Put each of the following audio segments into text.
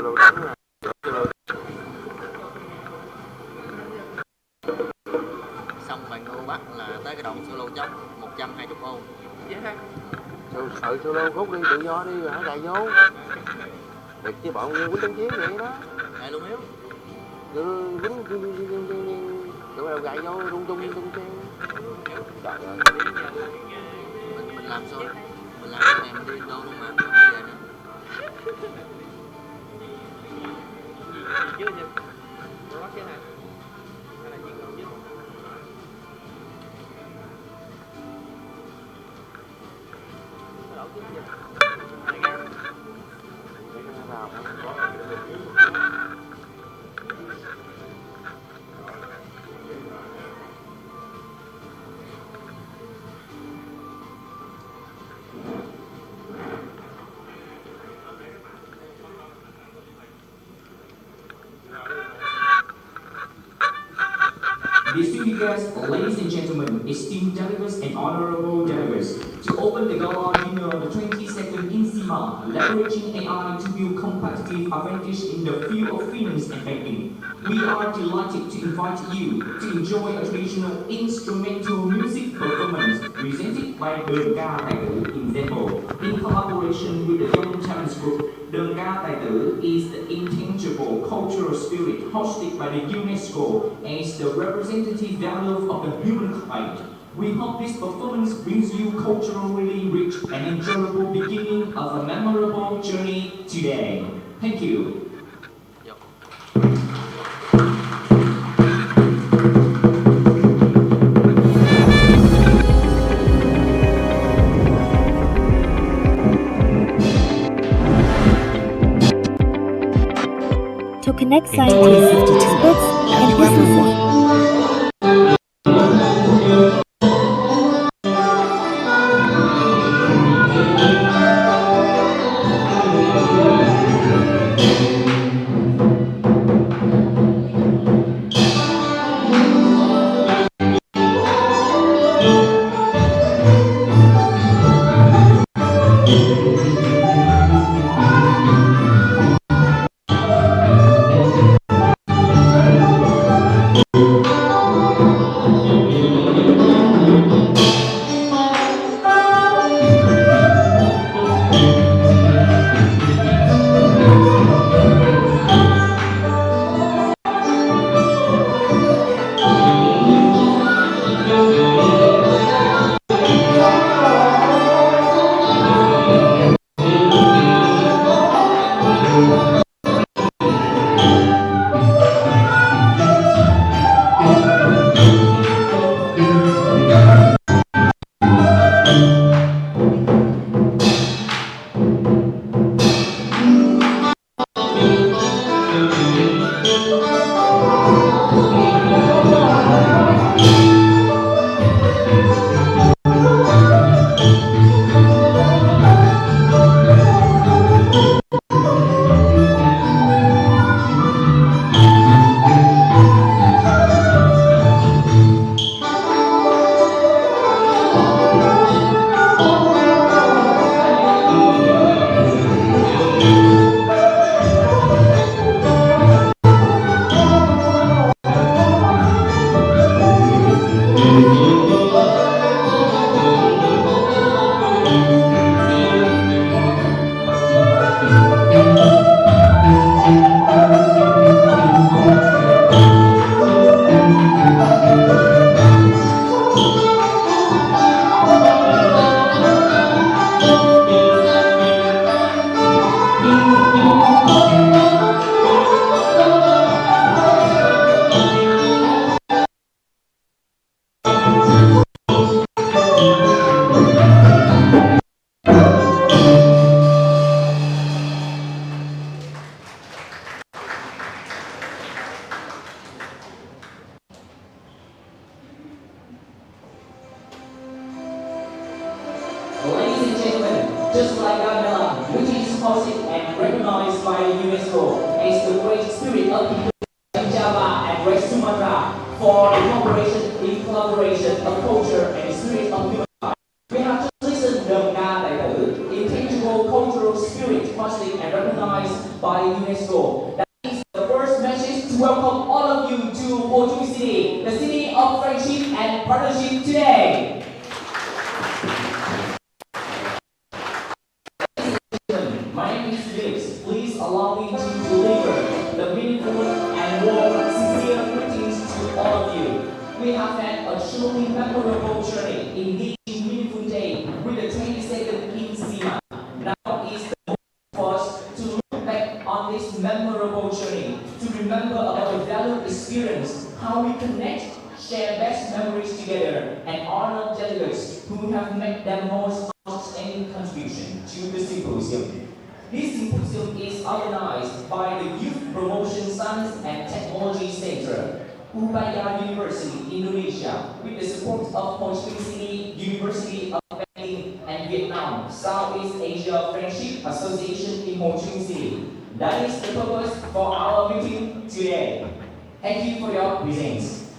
solo trắng là xong bạn ô bắt là tới cái đoạn solo chốc 120 ô. Sợ solo khúc đi tự do đi rồi hãy chạy vô được chứ bọn quýnh đánh chiến vậy đó Chạy luôn yếu quýnh tụi nào gậy vô rung tung xe trời ơi mình làm sao mình làm cái này mình đi đâu luôn mà không về nữa chứ gì nó bắt cái này hay là chuyện đâu chứ nó đổ chứ gì Distinguished guests, ladies and gentlemen, esteemed delegates and honorable delegates, to open the gala dinner of the 22nd Insyma, leveraging AI to build competitive advantage in the field of finance and banking, we are delighted to invite you to enjoy a traditional instrumental music performance presented by Đơn ca tài tử Ensemble in collaboration with the Young Talents Group. Đơn ca tài tử is the intangible cultural spirit hosted by the UNESCO as the representative value of the humankind. We hope this performance brings you culturally rich and enjoyable beginning of a memorable journey today. Thank you. To connect scientists, experts, and businesses. Ladies and gentlemen, just like Gamela, which is hosted and recognized by UNESCO as the great spirit of people in Java and West Sumatra for the collaboration of culture and the spirit of humankind. We have just listened to Đơn ca tài tử, intangible cultural spirit hosted and recognized by UNESCO. That is the first message to welcome all of you to Ho Chi Minh City, the city of friendship and partnership today. My name is Felix. Please allow me to deliver the meaningful and warm, sincere greetings to all of you. We have had a truly memorable journey in this meaningful day with the 22nd Insyma. Now is the moment for us to look back on this memorable journey, to remember about the valued experience, how we connect, share best memories together, and honor delegates who have made their most outstanding contribution to the symposium. This symposium is organized by the Youth Promotion Science and Technology Center, Ubaya University, Indonesia, with the support of Ho Chi Minh City, University of Beijing, and Vietnam, Southeast Asia Friendship Association in Ho Chi Minh City. That is the purpose for our meeting today. Thank you for your presence.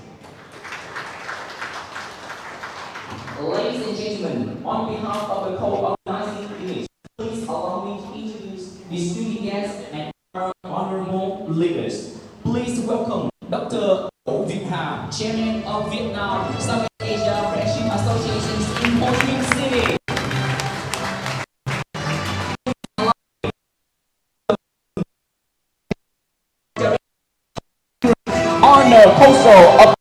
Ladies and gentlemen, on behalf of the co-organizing unit, please allow me to introduce distinguished guests and our honorable leaders. Please welcome Dr. Việt Hà, Chairman of Vietnam Southeast Asia Friendship Association in Ho Chi Minh City. Honor Council of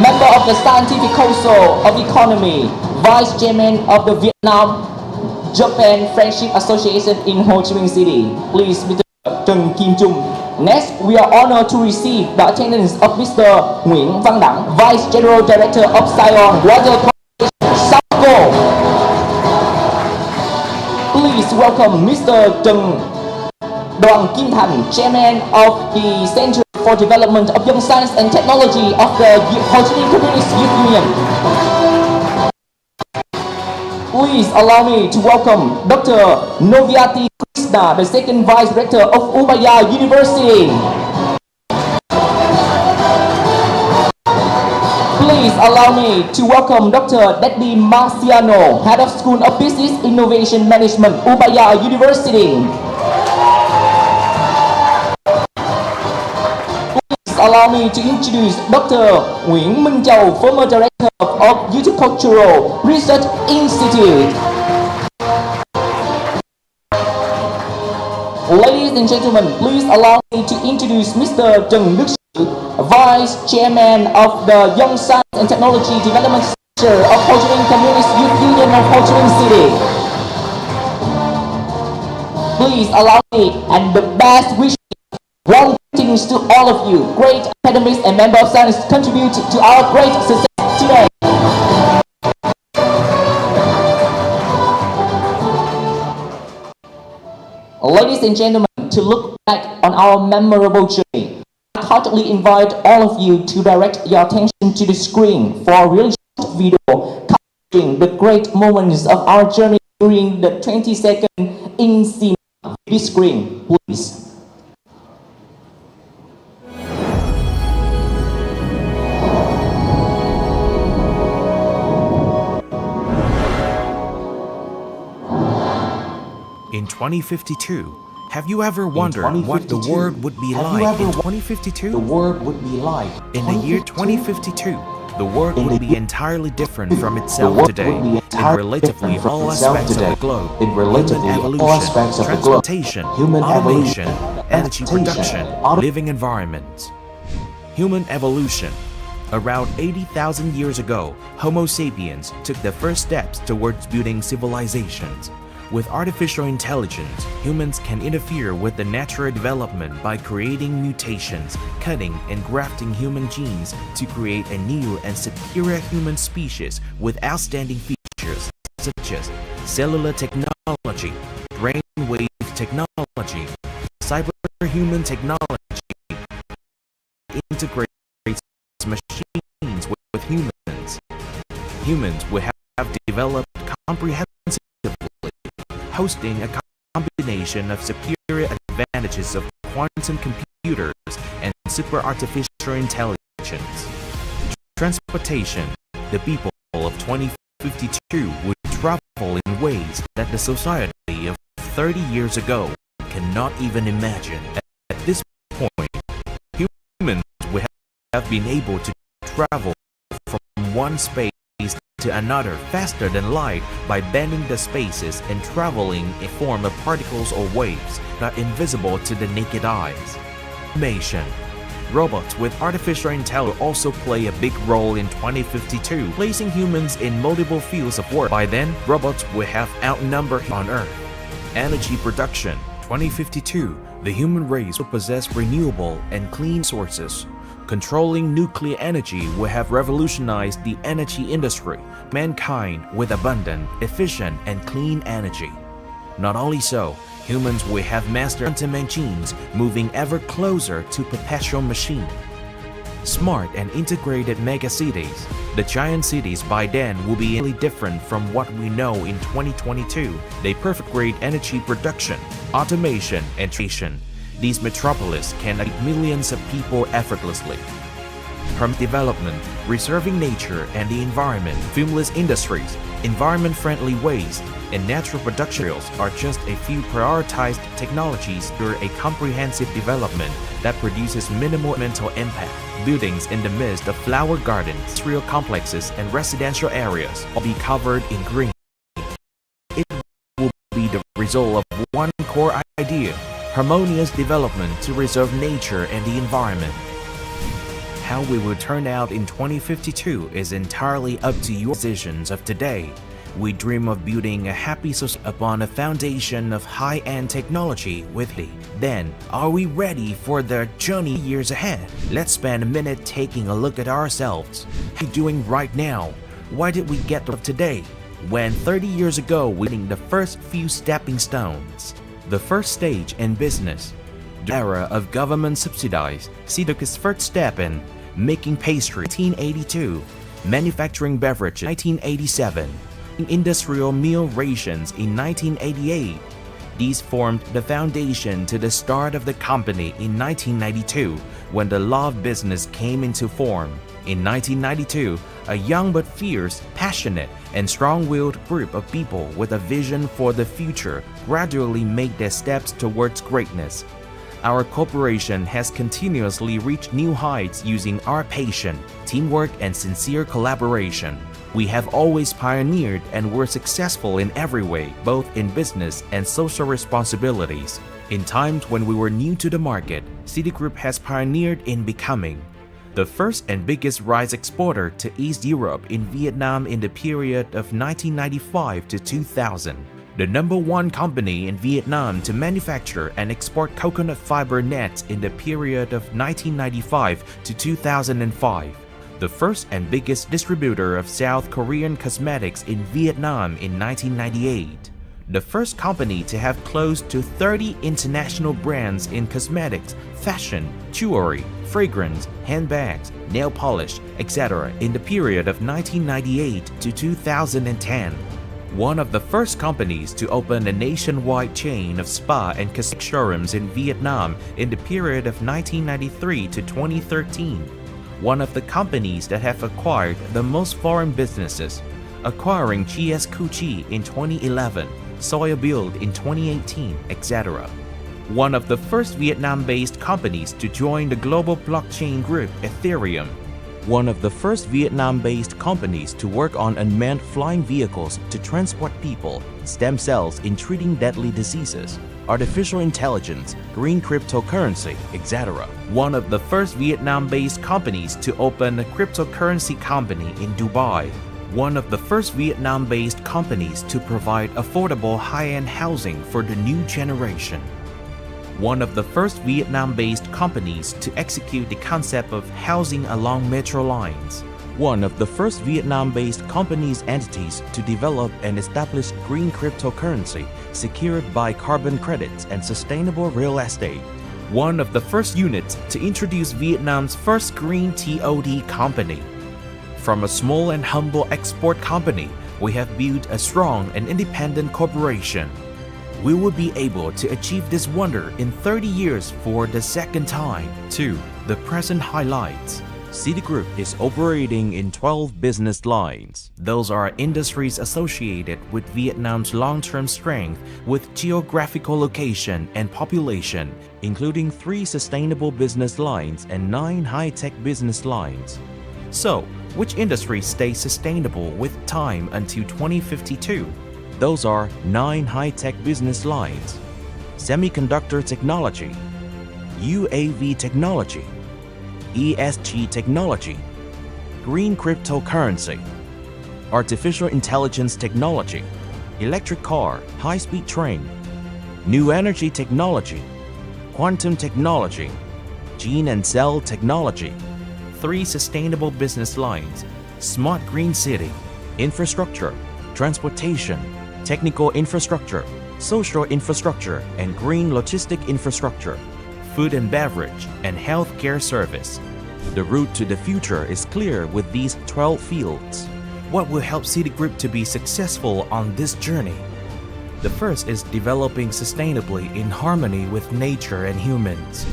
Member of the Scientific Council of Economy, Vice Chairman of the Vietnam Japan Friendship Association in Ho Chi Minh City. Please, Mr. Trần Kim Trung. Next, we are honored to receive the attendance of Mr. Nguyễn Văn Đẳng, Vice General Director of Saigon Water Corporation, Sauco. Please welcome Mr. Trần Đoàn Kim Thành, Chairman of the Center for Development of Young Science and Technology of the Ho Chi Minh Communist Youth Union. Please allow me to welcome Dr. Noviati Krishna, the second Vice Rector of Ubaya University. Please allow me to welcome Dr. Deddy Marciano, Head of School of Business Innovation Management, Ubaya University. Allow me to introduce Dr. Nguyễn Minh Châu, former Director of Cultural Research Institute. Ladies and gentlemen, please allow me to introduce Mr. Trần Đức Sự, Vice Chairman of the Young Science and Technology Development Center of Ho Chi Minh Communist Youth Union of Ho Chi Minh City. Please allow me and the best wishes. Warm greetings to all of you, great academics and members of science contribute to our great success today. Ladies and gentlemen, to look back on our memorable journey, I heartily invite all of you to direct your attention to the screen for a really short video capturing the great moments of our journey during the 22nd Insyma. This screen, please. In 2052, have you ever wondered what the world would be like in 2052? The world would be like in the year 2052, the world would be entirely different from itself today in relatively all aspects of the globe. Human evolution, transportation, automation, energy production, living environments. Human evolution. Around 80,000 years ago, Homo sapiens took the first steps towards building civilizations. With artificial intelligence, humans can interfere with the natural development by creating mutations, cutting and grafting human genes to create a new and superior human species with outstanding features such as cellular technology, brainwave technology, cyberhuman technology, integrates machines with humans. Humans will have developed comprehensively, hosting a combination of superior advantages of quantum computers and super artificial intelligence. Transportation. The people of 2052 would travel in ways that the society of 30 years ago cannot even imagine. At this point, humans will have been able to travel from one space to another faster than light by bending the spaces and traveling in form of particles or waves that are invisible to the naked eyes. Automation. Robots with artificial intelligence also play a big role in 2052, placing humans in multiple fields of work. By then, robots will have outnumbered on Earth. Energy production. 2052, the human race will possess renewable and clean sources. Controlling nuclear energy will have revolutionized the energy industry, mankind with abundant, efficient, and clean energy. Not only so, humans will have mastered quantum machines, moving ever closer to perpetual machine. Smart and integrated megacities. The giant cities by then will be really different from what we know in 2022. They perfect grade energy production, automation, and transportation. These metropolises can attract millions of people effortlessly. From development, reserving nature and the environment, fuelless industries, environment-friendly waste, and natural production materials are just a few prioritized technologies through a comprehensive development that produces minimal environmental impact. Buildings in the midst of flower gardens, industrial complexes, and residential areas will be covered in green. It will be the result of one core idea: harmonious development to preserve nature and the environment. How we will turn out in 2052 is entirely up to your decisions of today. We dream of building a happy society upon a foundation of high-end technology with it. Then, are we ready for the journey years ahead? Let's spend a minute taking a look at ourselves. How are we doing right now? Why did we get to today? When 30 years ago we were the first few stepping stones. The first stage in business. The era of government subsidized, took its first step in making pastry 1982, manufacturing beverage 1987, industrial meal rations in 1988. These formed the foundation to the start of the company in 1992 when the law of business came into form. In 1992, a young but fierce, passionate, and strong-willed group of people with a vision for the future gradually made their steps towards greatness. Our corporation has continuously reached new heights using our passion, teamwork, and sincere collaboration. We have always pioneered and were successful in every way, both in business and social responsibilities. In times when we were new to the market, Citigroup has pioneered in becoming the first and biggest rice exporter to East Europe in Vietnam in the period of 1995 to 2000. The #1 company in Vietnam to manufacture and export coconut fiber nets in the period of 1995 to 2005. The first and biggest distributor of South Korean cosmetics in Vietnam in 1998. The first company to have close to 30 international brands in cosmetics, fashion, jewelry, fragrance, handbags, nail polish, etc. in the period of 1998 to 2010. One of the first companies to open a nationwide chain of spa and cosmetic showrooms in Vietnam in the period of 1993 to 2013. One of the companies that have acquired the most foreign businesses, acquiring GS Kuchi in 2011, Soya Build in 2018, etc. One of the first Vietnam-based companies to join the global blockchain group Ethereum. One of the first Vietnam-based companies to work on unmanned flying vehicles to transport people, stem cells in treating deadly diseases, artificial intelligence, green cryptocurrency, etc. One of the first Vietnam-based companies to open a cryptocurrency company in Dubai. One of the first Vietnam-based companies to provide affordable high-end housing for the new generation. One of the first Vietnam-based companies to execute the concept of housing along metro lines. One of the first Vietnam-based companies entities to develop and establish green cryptocurrency secured by carbon credits and sustainable real estate. One of the first units to introduce Vietnam's first green TOD company. From a small and humble export company, we have built a strong and independent corporation. We will be able to achieve this wonder in 30 years for the second time. 2. The present highlights. Citigroup is operating in 12 business lines. Those are industries associated with Vietnam's long-term strength with geographical location and population, including 3 sustainable business lines and 9 high-tech business lines. So, which industries stay sustainable with time until 2052? Those are 9 high-tech business lines: semiconductor technology, UAV technology, ESG technology, green cryptocurrency, artificial intelligence technology, electric car, high-speed train, new energy technology, quantum technology, gene and cell technology. 3 sustainable business lines: smart green city, infrastructure, transportation, technical infrastructure, social infrastructure, and green logistic infrastructure, food and beverage, and healthcare service. The route to the future is clear with these 12 fields. What will help Citigroup to be successful on this journey? The first is developing sustainably in harmony with nature and humans.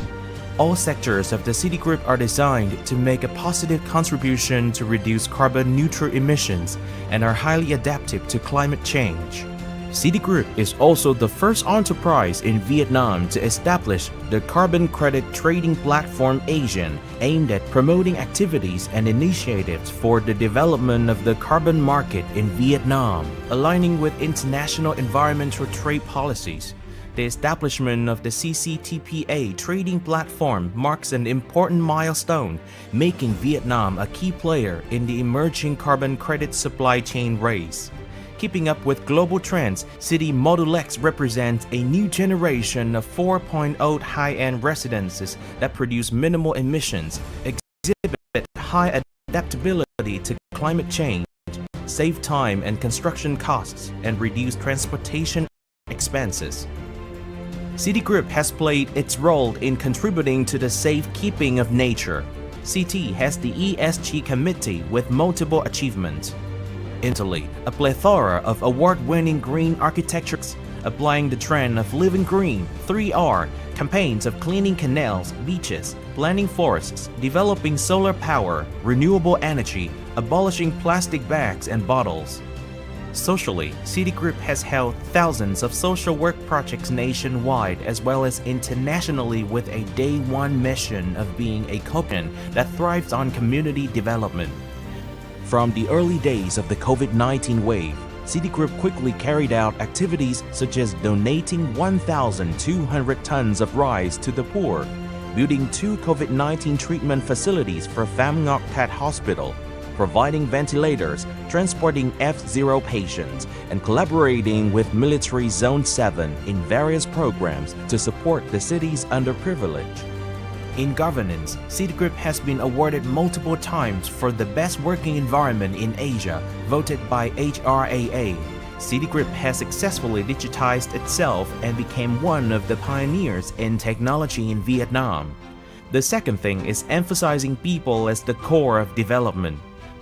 All sectors of the Citigroup are designed to make a positive contribution to reduce carbon neutral emissions and are highly adaptive to climate change. Citigroup is also the first enterprise in Vietnam to establish the carbon credit trading platform ASEAN, aimed at promoting activities and initiatives for the development of the carbon market in Vietnam, aligning with international environmental trade policies. The establishment of the CCTPA trading platform marks an important milestone, making Vietnam a key player in the emerging carbon credit supply chain race. Keeping up with global trends, City Modulex represents a new generation of 4.0 high-end residences that produce minimal emissions, exhibit high adaptability to climate change, save time and construction costs, and reduce transportation expenses. Citigroup has played its role in contributing to the safekeeping of nature. CT has the ESG committee with multiple achievements. Italy, a plethora of award-winning green architectures, applying the trend of living green, 3R, campaigns of cleaning canals, beaches, planting forests, developing solar power, renewable energy, abolishing plastic bags and bottles. Socially, Citigroup has held thousands of social work projects nationwide as well as internationally with a day one mission of being a company that thrives on community development. From the early days of the COVID-19 wave, Citigroup quickly carried out activities such as donating 1,200 tons of rice to the poor, building 2 COVID-19 treatment facilities for Pham Ngoc That Hospital, providing ventilators, transporting F0 patients, and collaborating with Military Zone 7 in various programs to support the city's underprivileged. In governance, Citigroup has been awarded multiple times for the best working environment in Asia, voted by HRAA. Citigroup has successfully digitized itself and became one of the pioneers in technology in Vietnam. The second thing is emphasizing people as the core of development.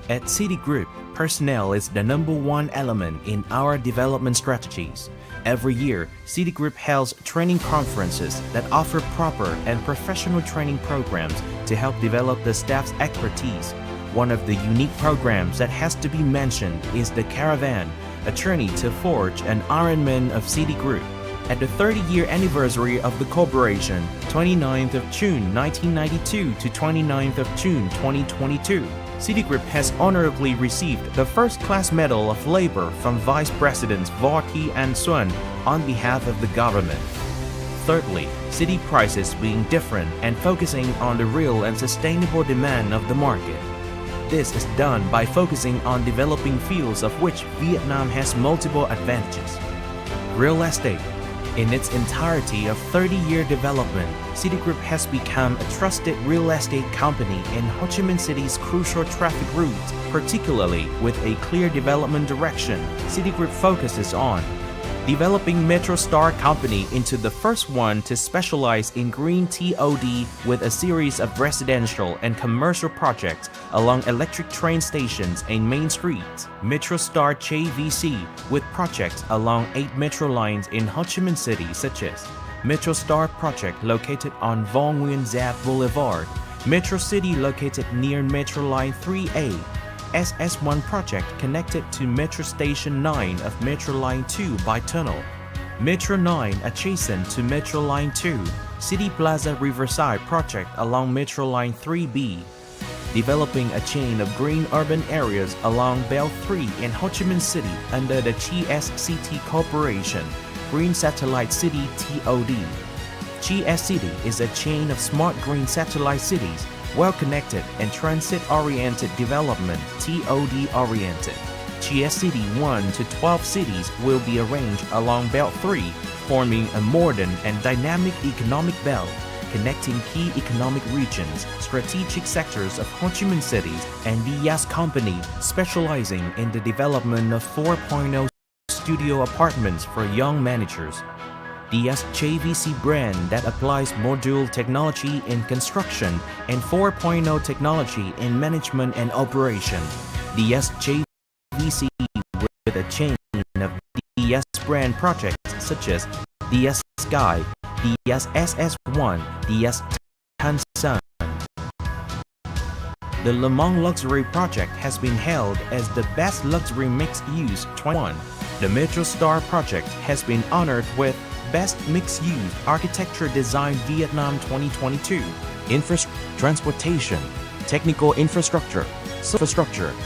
At Citigroup, personnel is the #1 element in our development strategies. Every year, Citigroup holds training conferences that offer proper and professional training programs to help develop the staff's expertise. One of the unique programs that has to be mentioned is the Caravan, a journey to forge an Ironman of Citigroup. At the 30-year anniversary of the corporation, 29th of June 1992 to 29th of June 2022, Citigroup has honorably received the First-Class Medal of Labor from Vice Presidents Vo Thi An Xuân on behalf of the government. Thirdly, City prices being different and focusing on the real and sustainable demand of the market. This is done by focusing on developing fields of which Vietnam has multiple advantages. Real estate. In its entirety of 30-year development, Citigroup has become a trusted real estate company in Ho Chi Minh City's crucial traffic routes, particularly with a clear development direction. Citigroup focuses on developing Metro Star Company into the first one to specialize in green TOD with a series of residential and commercial projects along electric train stations and main streets. Metro Star JVC with projects along 8 metro lines in Ho Chi Minh City such as Metro Star project located on Vo Nguyen Giap Boulevard, Metro City located near Metro Line 3A, SS1 project connected to Metro Station 9 of Metro Line 2 by tunnel. Metro 9 adjacent to Metro Line 2, City Plaza Riverside project along Metro Line 3B. Developing a chain of green urban areas along Belt 3 in Ho Chi Minh City under the GSCT Corporation, Green Satellite City TOD. GS City is a chain of smart green satellite cities, well-connected and transit-oriented development, TOD-oriented. GS City 1 to 12 cities will be arranged along Belt 3, forming a modern and dynamic economic belt, connecting key economic regions, strategic sectors of Ho Chi Minh cities, and DS Company, specializing in the development of 4.0 studio apartments for young managers. DS JVC brand that applies module technology in construction and 4.0 technology in management and operation. DS JVC with a chain of DS brand projects such as DS Sky, DS SS1, DS Tansan. The Le Mans Luxury Project has been hailed as the best luxury mixed-use 21. The Metro Star Project has been honored with Best Mixed-Use Architecture Design Vietnam 2022. Transportation, technical infrastructure,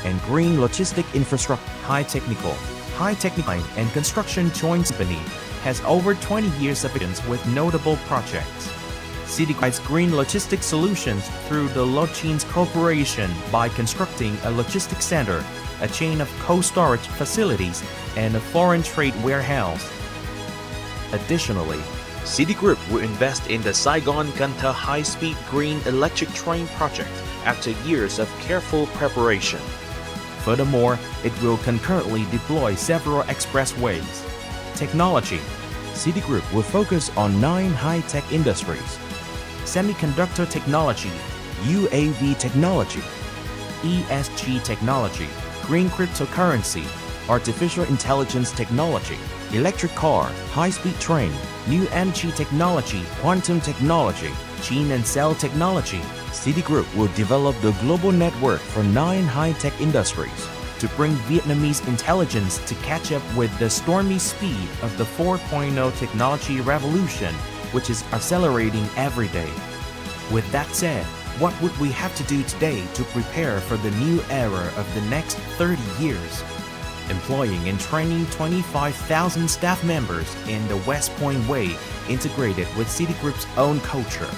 and green logistic infrastructure. High Technical and Construction Joint Company has over 20 years of experience with notable projects. City provides green logistic solutions through the Lochins Corporation by constructing a logistics center, a chain of cold storage facilities, and a foreign trade warehouse. Additionally, Citigroup will invest in the Saigon-Ganta high-speed green electric train project after years of careful preparation. Furthermore, it will concurrently deploy several expressways. Technology. Citigroup will focus on 9 high-tech industries: semiconductor technology, UAV technology, ESG technology, green cryptocurrency, artificial intelligence technology, electric car, high-speed train, new energy technology, quantum technology, gene and cell technology. Citigroup will develop the global network for 9 high-tech industries to bring Vietnamese intelligence to catch up with the stormy speed of the 4.0 technology revolution, which is accelerating every day. With that said, what would we have to do today to prepare for the new era of the next 30 years? Employing and training 25,000 staff members in the West Point way, integrated with Citigroup's own culture.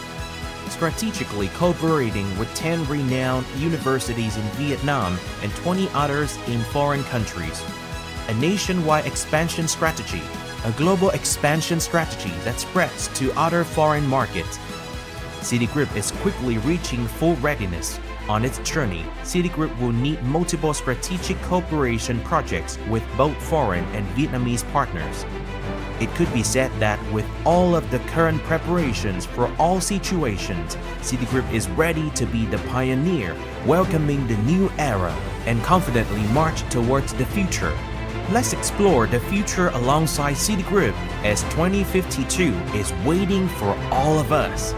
Strategically cooperating with 10 renowned universities in Vietnam and 20 others in foreign countries. A nationwide expansion strategy, a global expansion strategy that spreads to other foreign markets. Citigroup is quickly reaching full readiness. On its journey, Citigroup will need multiple strategic cooperation projects with both foreign and Vietnamese partners. It could be said that with all of the current preparations for all situations, Citigroup is ready to be the pioneer, welcoming the new era, and confidently march towards the future. Let's explore the future alongside Citigroup as 2052 is waiting for all of us.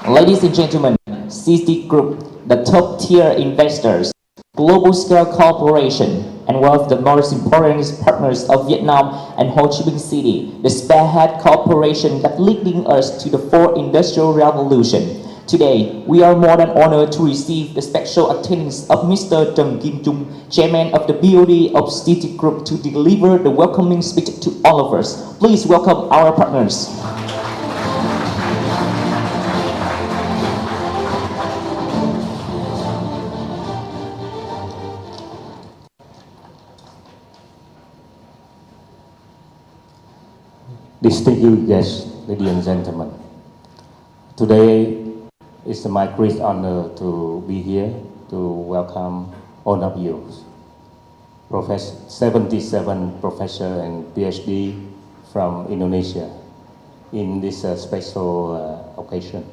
Ladies and gentlemen, CITIC Group, the top tier investors, global scale corporation, and one of the most important partners of Vietnam and Ho Chi Minh City, the spearhead corporation that leading us to the fourth industrial revolution. Today, we are more than honored to receive the special attendance of Mr. Trần Kim Trung, Chairman of the BOD of CITIC Group, to deliver the welcoming speech to all of us. Please welcome our partners. Distinguished guests, ladies and gentlemen, today it's my great honor to be here to welcome all of you, 77 professors and PhD from Indonesia in this special occasion.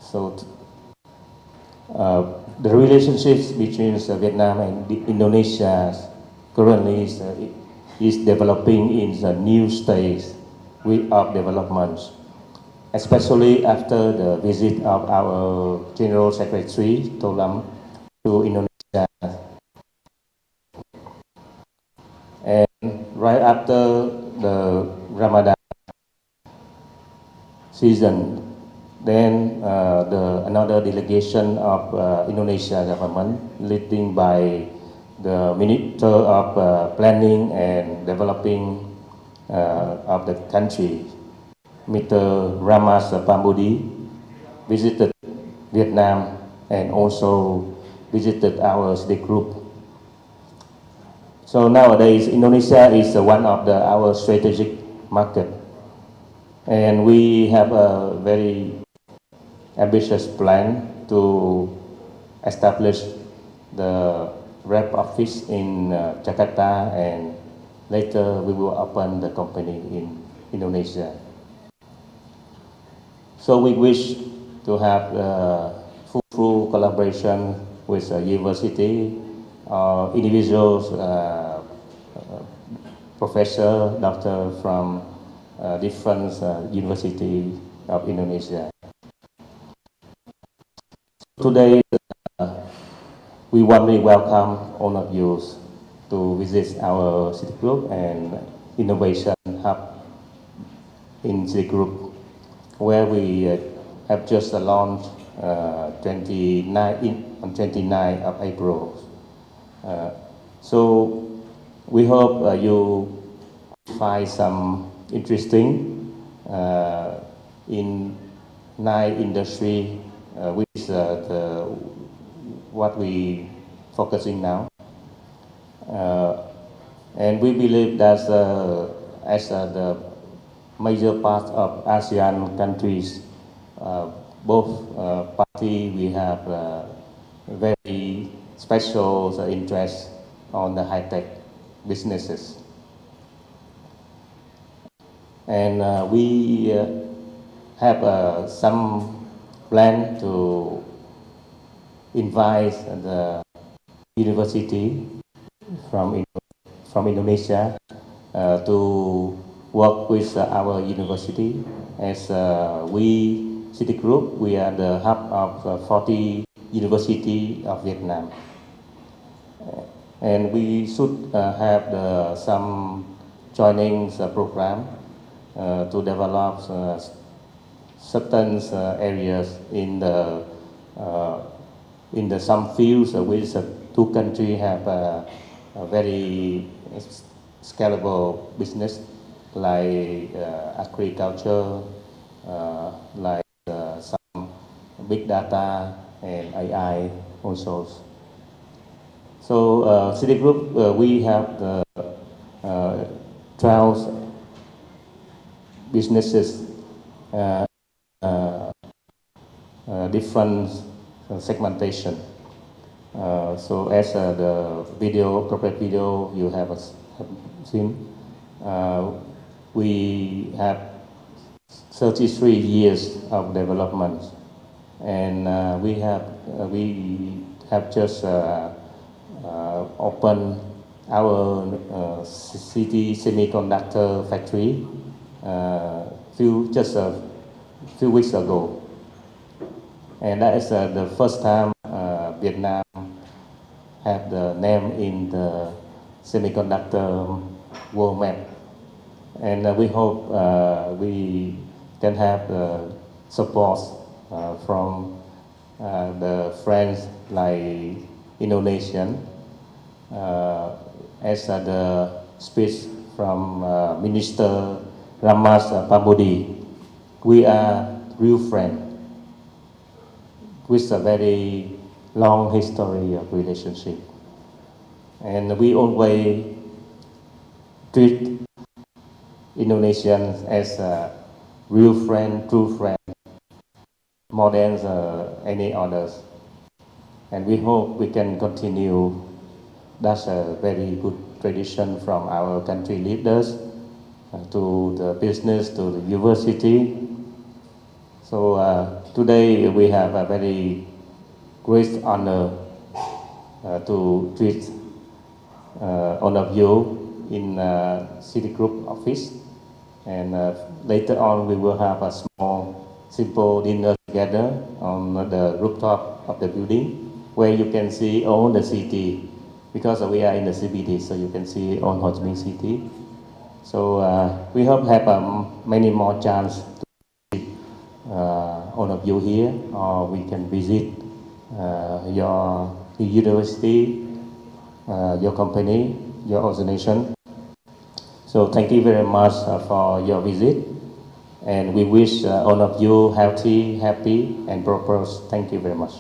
So the relationships between Vietnam and Indonesia currently is developing in the new stage of development, especially after the visit of our General Secretary Tolam to Indonesia, and right after the Ramadan season, then another delegation of Indonesia government, leading by the Minister of Planning and Developing of the country, Mr. Ramas Pambudi, visited Vietnam and also visited our CITIC Group. So nowadays, Indonesia is one of our strategic market, and we have a very ambitious plan to establish the rep office in Jakarta, and later we will open the company in Indonesia. So we wish to have full collaboration with university, individuals, professor, doctor from different university of Indonesia. Today, we warmly welcome all of you to visit our CITIC Group and Innovation Hub in CITIC Group, where we have just launched on 29 of April. So we hope you find some interesting in night industry, which is what we focusing now, and we believe that as the major part of ASEAN countries, both parties we have very special interest on the high-tech businesses, and we have some plan to invite the university from Indonesia to work with our university, as we CITIC Group, we are the hub of 40 university of Vietnam, and we should have some joining program to develop certain areas in some fields which two countries have a very scalable business, like agriculture, like some big data and AI also. So CITIC Group, we have the 12 businesses, different segmentation. So as the corporate video you have seen, we have 33 years of development, and we have just opened our city semiconductor factory just a few weeks ago. And that is the first time Vietnam have the name in the semiconductor world map. And we hope we can have the support from the friends like Indonesian, as the speech from Minister Ramas Pambodi. We are real friends with a very long history of relationship. And we always treat Indonesians as a real friend, true friend, more than any others. And we hope we can continue. That's a very good tradition from our country leaders to the business, to the university. So today we have a very great honor to treat all of you in Citigroup office. And later on we will have a small, simple dinner together on the rooftop of the building, where you can see all the city, because we are in the CBD, so you can see all Ho Chi Minh City. So we hope have many more chance to see all of you here, or we can visit your university, your company, your organization. So thank you very much for your visit, and we wish all of you healthy, happy, and prosperous. Thank you very much.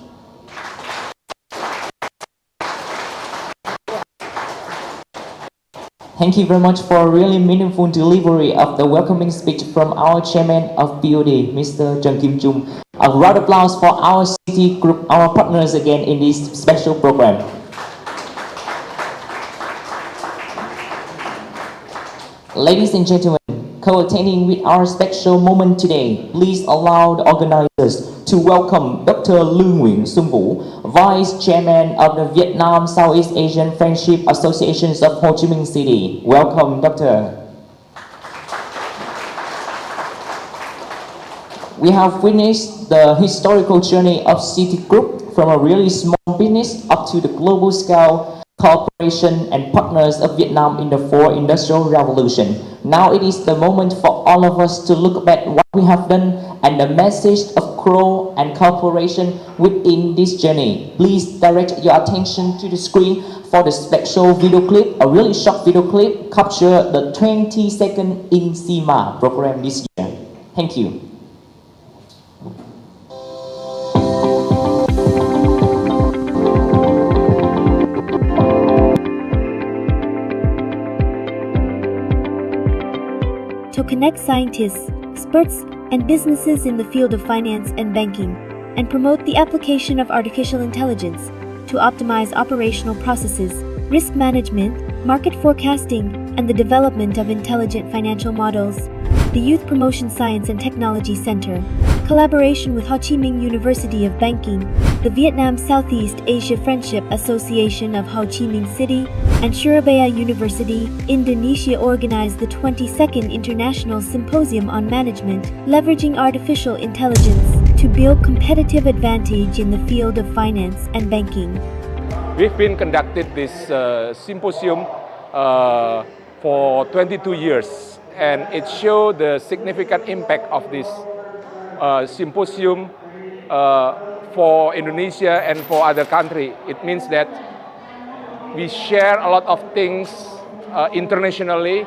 Thank you very much for a really meaningful delivery of the welcoming speech from our chairman of BOD, Mr. Trần Kim Trung. A round of applause for our Citigroup, our partners again in this special program. Ladies and gentlemen, co-attending with our special moment today, please allow the organizers to welcome Dr. Lưu Nguyễn Xuân Vũ, Vice Chairman of the Vietnam Southeast Asian Friendship Associations of Ho Chi Minh City. Welcome, Doctor. We have witnessed the historical journey of Citigroup from a really small business up to the global scale cooperation and partners of Vietnam in the fourth industrial revolution. Now it is the moment for all of us to look back what we have done and the message of growth and cooperation within this journey. Please direct your attention to the screen for the special video clip, a really short video clip capture the 22nd Insyma program this year. Thank you. To connect scientists, experts, and businesses in the field of finance and banking, and promote the application of artificial intelligence to optimize operational processes, risk management, market forecasting, and the development of intelligent financial models. The Youth Promotion Science and Technology Center, collaboration with Ho Chi Minh University of Banking, the Vietnam Southeast Asia Friendship Association of Ho Chi Minh City, and Surabaya University, Indonesia organized the 22nd International Symposium on Management, leveraging artificial intelligence to build competitive advantage in the field of finance and banking. We've been conducted this symposium for 22 years, and it showed the significant impact of this symposium for Indonesia and for other countries. It means that we share a lot of things internationally.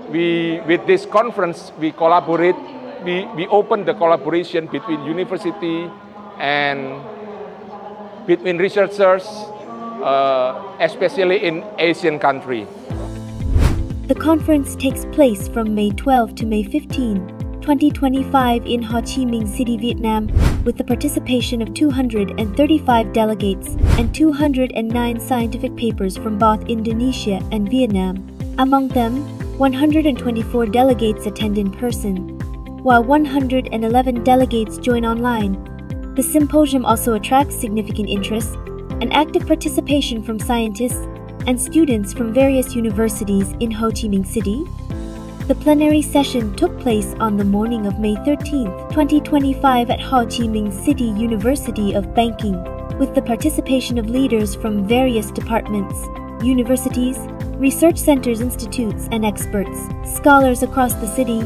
With this conference, we collaborate. We open the collaboration between university and between researchers, especially in Asian countries. The conference takes place from May 12 to May 15, 2025 in Ho Chi Minh City, Vietnam, with the participation of 235 delegates and 209 scientific papers from both Indonesia and Vietnam. Among them, 124 delegates attend in person, while 111 delegates join online. The symposium also attracts significant interest and active participation from scientists and students from various universities in Ho Chi Minh City. The plenary session took place on the morning of May 13, 2025 at Ho Chi Minh City University of Banking, with the participation of leaders from various departments, universities, research centers, institutes, and experts, scholars across the city.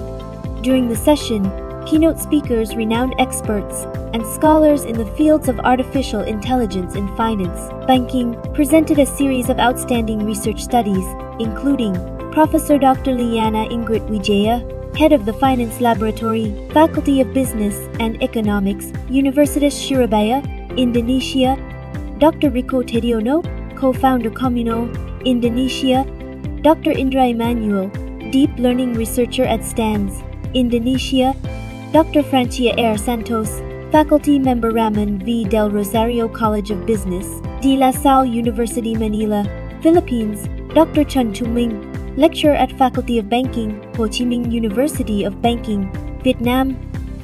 During the session, keynote speakers, renowned experts, and scholars in the fields of artificial intelligence in finance, banking, presented a series of outstanding research studies, including Professor Dr. Liana Ingrid Wijaya, Head of the Finance Laboratory, Faculty of Business and Economics, Universitas Surabaya, Indonesia, Dr. Rico Tediono, Co-founder Communal, Indonesia, Dr. Indra Emmanuel, Deep Learning Researcher at STANS, Indonesia, Dr. Francia R. Santos, Faculty Member Ramon V. Del Rosario College of Business, De La Salle University Manila, Philippines, Dr. Chun Chung-Ming, Lecturer at Faculty of Banking, Ho Chi Minh University of Banking, Vietnam,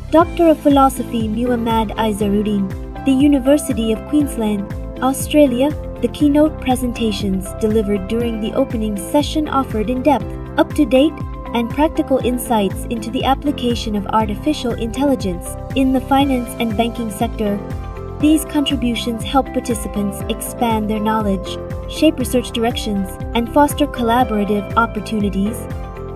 Doctor of Philosophy Muhammad Izzaruddin, the University of Queensland, Australia. The keynote presentations delivered during the opening session offered in-depth, up-to-date, and practical insights into the application of artificial intelligence in the finance and banking sector. These contributions help participants expand their knowledge, shape research directions, and foster collaborative opportunities.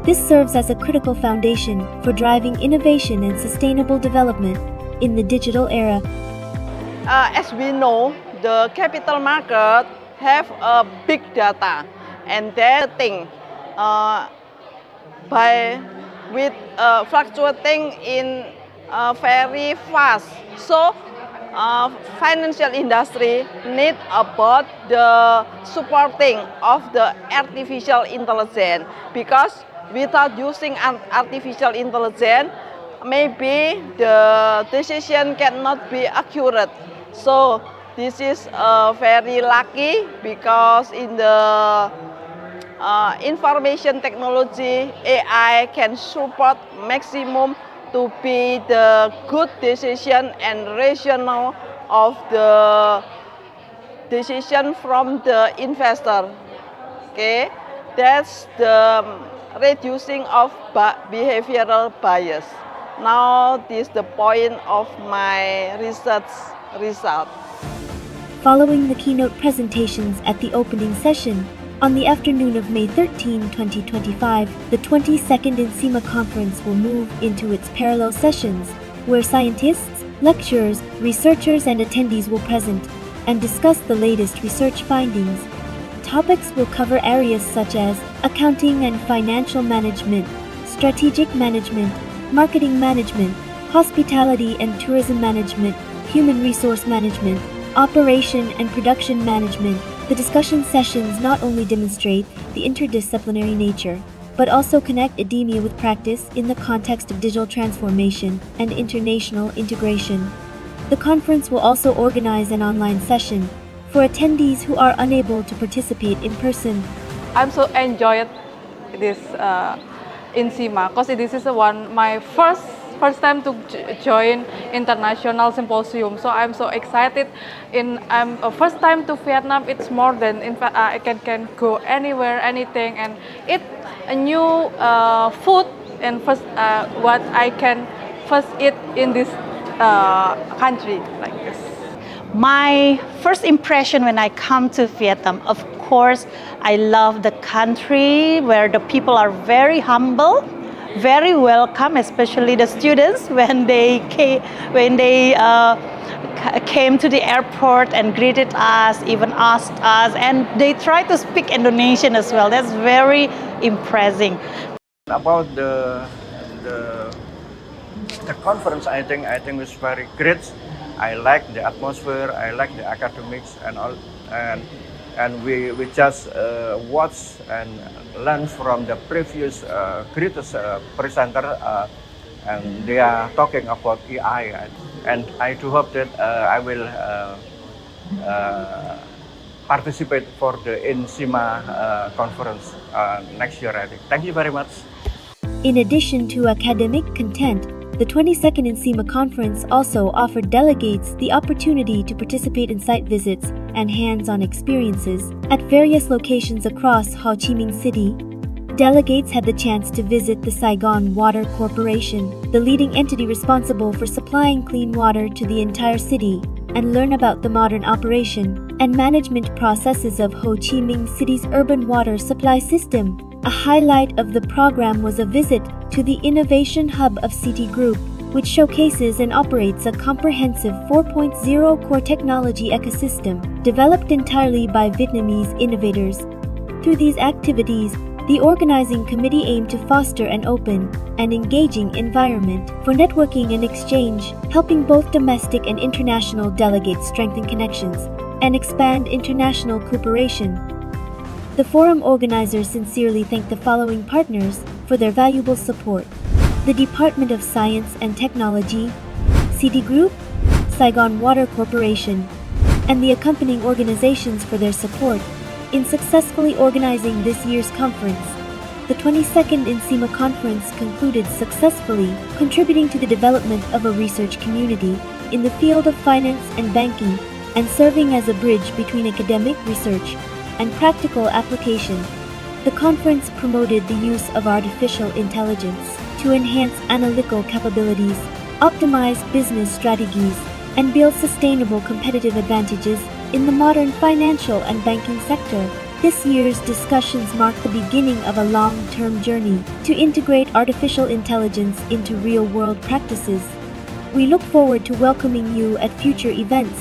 This serves as a critical foundation for driving innovation and sustainable development in the digital era. As we know, the capital market have a big data, and that thing with fluctuating in very fast. So financial industry need about the supporting of the artificial intelligence, because without using artificial intelligence, maybe the decision cannot be accurate. So this is very lucky, because in the information technology, AI can support maximum to be the good decision and rational of the decision from the investor. Okay, that's the reducing of behavioral bias. Now this is the point of my research result. Following the keynote presentations at the opening session, on the afternoon of May 13, 2025, the 22nd Insyma conference will move into its parallel sessions, where scientists, lecturers, researchers, and attendees will present and discuss the latest research findings. Topics will cover areas such as accounting and financial management, strategic management, marketing management, hospitality and tourism management, human resource management, operation and production management. The discussion sessions not only demonstrate the interdisciplinary nature, but also connect academia with practice in the context of digital transformation and international integration. The conference will also organize an online session for attendees who are unable to participate in person. I'm so enjoyed this Insyma, because this is my first time to join international symposium. So I'm so excited. I'm first time to Vietnam. It's more than, in fact, I can go anywhere, anything, and eat a new food. And first, what I can first eat in this country like this. My first impression when I come to Vietnam, of course, I love the country where the people are very humble, very welcome, especially the students when they came to the airport and greeted us, even asked us, and they try to speak Indonesian as well. That's very impressive. About the conference, I think was very great. I like the atmosphere, I like the academics and all, and we just watch and learn from the previous greatest presenter, and they are talking about AI, and I do hope that I will participate for the Insyma conference next year, I think. Thank you very much. In addition to academic content, the 22nd Insyma conference also offered delegates the opportunity to participate in site visits and hands-on experiences at various locations across Ho Chi Minh City. Delegates had the chance to visit the Saigon Water Corporation, the leading entity responsible for supplying clean water to the entire city, and learn about the modern operation and management processes of Ho Chi Minh City's urban water supply system. A highlight of the program was a visit to the Innovation Hub of City Group, which showcases and operates a comprehensive 4.0 core technology ecosystem developed entirely by Vietnamese innovators. Through these activities, the organizing committee aimed to foster an open and engaging environment for networking and exchange, helping both domestic and international delegates strengthen connections and expand international cooperation. The forum organizers sincerely thank the following partners for their valuable support: the Department of Science and Technology, CD Group, Saigon Water Corporation, and the accompanying organizations for their support in successfully organizing this year's conference. The 22nd Insyma conference concluded successfully, contributing to the development of a research community in the field of finance and banking and serving as a bridge between academic research and practical application. The conference promoted the use of artificial intelligence to enhance analytical capabilities, optimize business strategies, and build sustainable competitive advantages in the modern financial and banking sector. This year's discussions mark the beginning of a long-term journey to integrate artificial intelligence into real-world practices. We look forward to welcoming you at future events.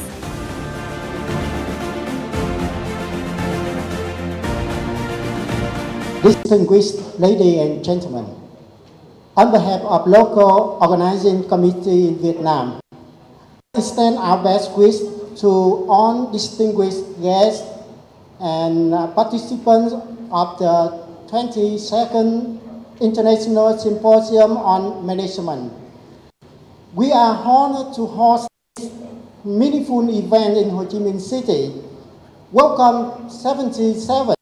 Distinguished ladies and gentlemen, on behalf of local organizing committee in Vietnam, I extend our best wish to all distinguished guests and participants of the 22nd International Symposium on Management. We are honored to host this meaningful event in Ho Chi Minh City. Welcome 77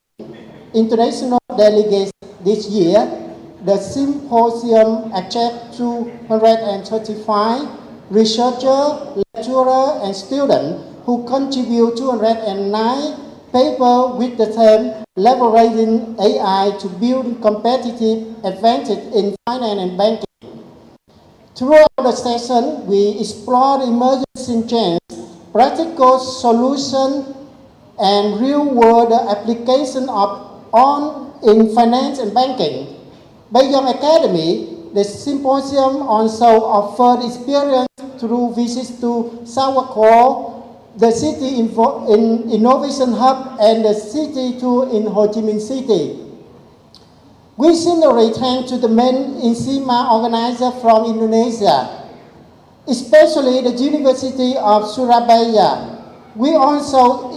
international delegates this year. The symposium attracts 235 researchers, lecturers, and students who contribute 209 papers with the theme leveraging AI to build competitive advantage in finance and banking. Throughout the session, we explored emerging trends, practical solutions, and real-world application in finance and banking. Beyond academy, the symposium also offered experience through visits to Singapore, the City Innovation Hub, and the City Tour in Ho Chi Minh City. We sincerely thank to the main Insyma organizer from Indonesia, especially the University of Surabaya. We also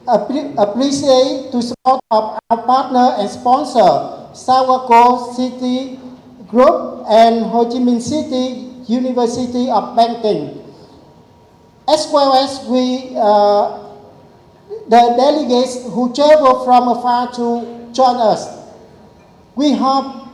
appreciate the support of our partner and sponsor, Singapore City Group and Ho Chi Minh City University of Banking, as well as the delegates who travel from afar to join us. We hope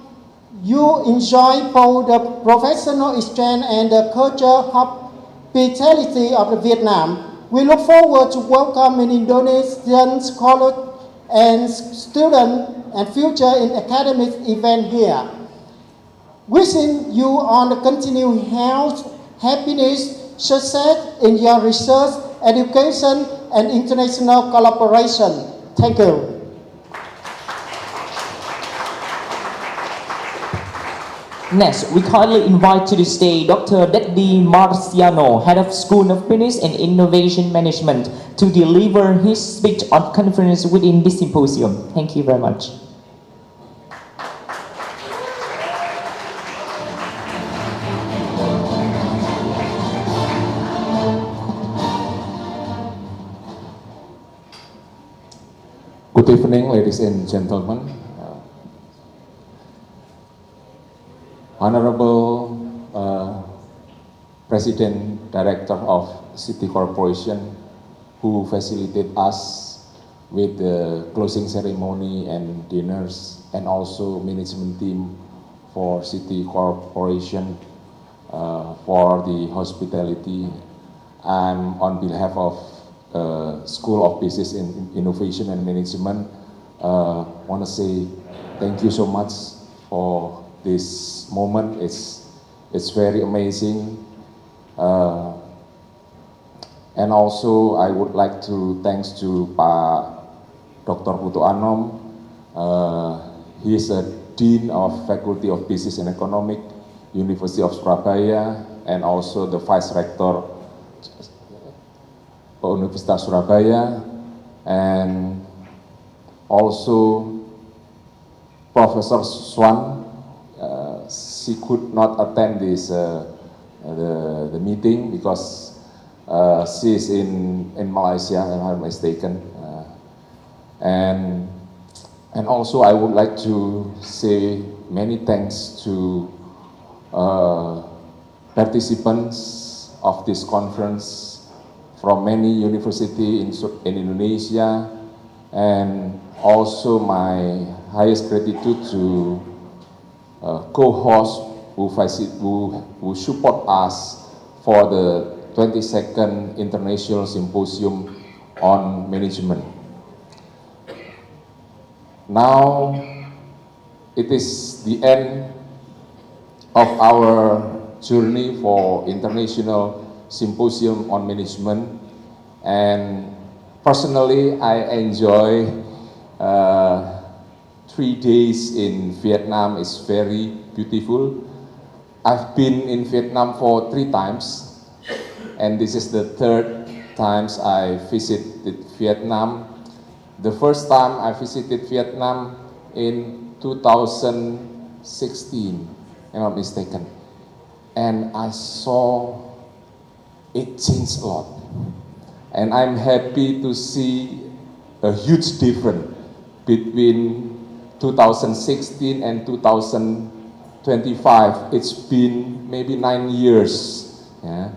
you enjoy both the professional exchange and the cultural hospitality of Vietnam. We look forward to welcoming Indonesian scholars and students and future in academic event here. Wishing you all the continued health, happiness, success in your research, education, and international collaboration. Thank you. Next, we kindly invite to the stage Dr. Deddy Marciano, Head of School of Business and Innovation Management, to deliver his speech on conference within this symposium. Thank you very much. Good evening, ladies and gentlemen. Honorable President Director of City Corporation, who facilitated us with the closing ceremony and dinners, and also management team for City Corporation for the hospitality. And on behalf of School of Business and Innovation and Management, want to say thank you so much for this moment. It's very amazing. And also I would like to thanks to Pak Dr. Putu Anom. He is a Dean of Faculty of Business and Economics, University of Surabaya, and also the Vice Rector Universitas Surabaya, and also Professor Swan. She could not attend this the meeting because she is in Malaysia, if I'm not mistaken. And also I would like to say many thanks to participants of this conference from many universities in Indonesia, and also my highest gratitude to co-hosts who support us for the 22nd International Symposium on Management. Now it is the end of our journey for International Symposium on Management, and personally I enjoy 3 days in Vietnam. It's very beautiful. I've been in Vietnam for 3 times, and this is the 3rd time I visited Vietnam. The first time I visited Vietnam in 2016, if I'm not mistaken, and I saw it changed a lot, and I'm happy to see a huge difference between 2016 and 2025. It's been maybe 9 years. Yeah,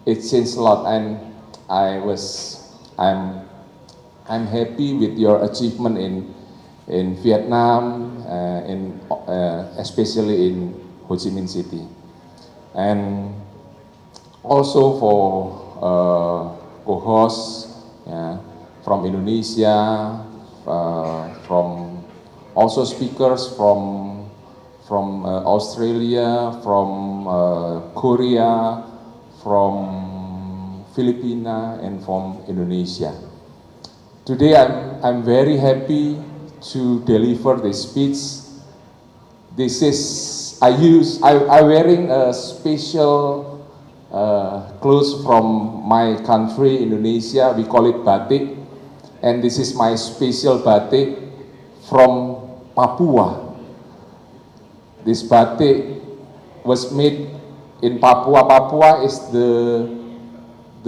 it changed a lot, and I'm happy with your achievement in Vietnam, especially in Ho Chi Minh City, and also for co-hosts from Indonesia, from also speakers from Australia, from Korea, from Philippines, and from Indonesia. Today I'm very happy to deliver this speech. This is I'm wearing a special clothes from my country, Indonesia. We call it batik, and this is my special batik from Papua. This batik was made in Papua. Papua is the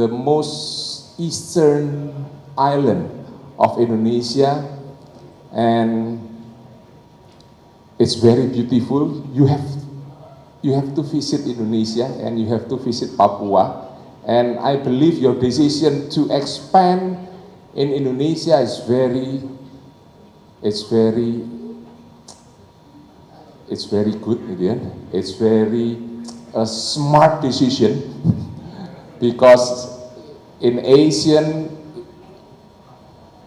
most eastern island of Indonesia, and it's very beautiful. You have to visit Indonesia, and you have to visit Papua, and I believe your decision to expand in Indonesia is very good, yeah? It's very a smart decision because in Asian